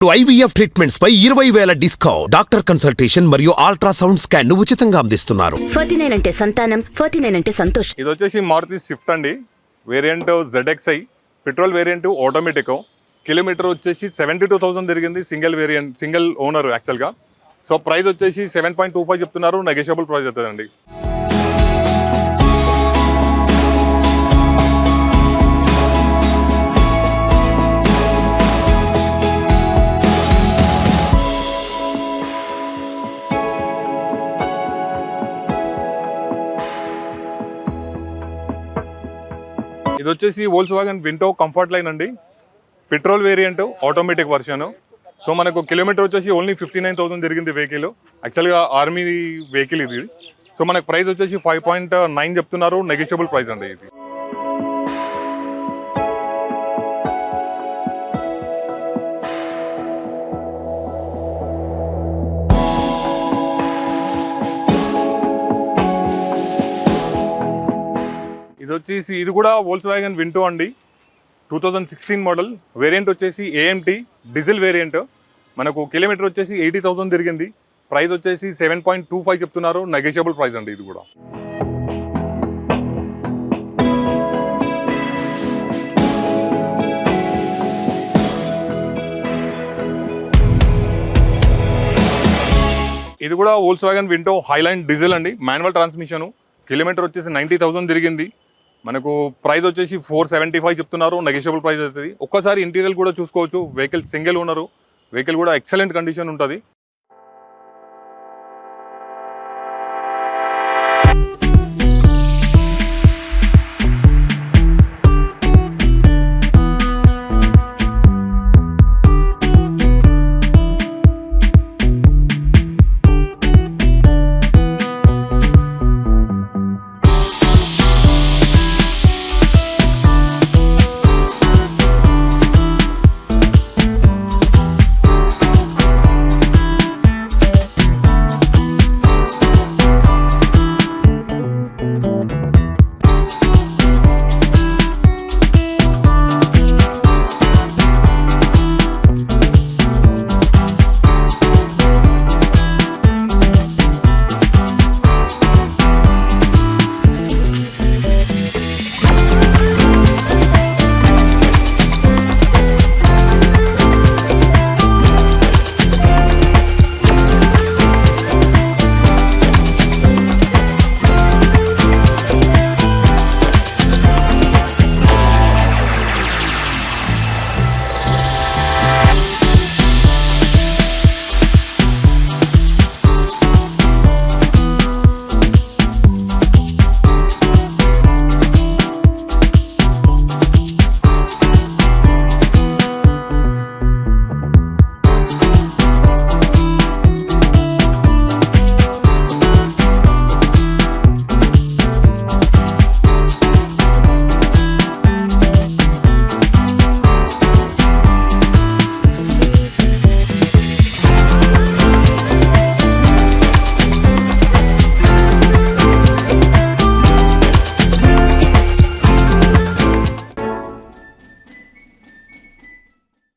IVF treatments పై 20,000 discount, doctor consultation మరియు ultrasound scan ఉచితంగా అందిస్తున్నారు. 49 అంటే సంతానం, 49 అంటే సంతోషం. ఇది వచ్చేసి మారుతి స్విఫ్ట్ అండి, variant ZXi, petrol variant, automatic. Kilometre వచ్చేసి 72,000 తిరిగింది, సింగిల్ ఓనర్ యాక్చువల్గా. సో ప్రైస్ వచ్చేసి 7.25 చెప్తున్నారు, నెగోషియబుల్ ప్రైస్ అవుతుందండి. ఇది వచ్చేసి వోల్క్స్వాగన్ వింటో కంఫర్ట్ లైన్ అండి, petrol variant, automatic version. So మనకు కిలోమీటర్ వచ్చేసి ఓన్లీ 59,000 జరిగింది వెహికల్. యాక్చువల్గా ఆర్మీ వెహికల్ ఇది. సో మనకు ప్రైస్ వచ్చేసి 5.9 చెప్తున్నారు, నెగోషియబుల్ ప్రైస్ అండి ఇది. ఇది కూడా వోల్క్స్వాగన్ వింటో అండి, 2016 మోడల్, వేరియంట్ వచ్చేసి AMT డీజిల్ వేరియంట్. మనకు కిలోమీటర్ వచ్చేసి 80,000 తిరిగింది, ప్రైస్ వచ్చేసి 7.25 చెప్తున్నారు, నెగోషియబుల్ ప్రైస్ అండి ఇది కూడా. ఇది కూడా వోల్క్స్వాగన్ వింటో హైలైన్ డీజిల్ అండి, మాన్యువల్ ట్రాన్స్మిషన్. కిలోమీటర్ వచ్చేసి 90,000 తిరిగింది, మనకు ప్రైస్ వచ్చేసి 475 చెప్తున్నారు, నెగోషియబుల్ ప్రైస్ అవుతుంది. ఒక్కసారి ఇంటీరియర్ కూడా చూసుకోవచ్చు. వెహికల్ సింగిల్ ఓనరు, వెహికల్ కూడా ఎక్సలెంట్ కండిషన్ ఉంటుంది.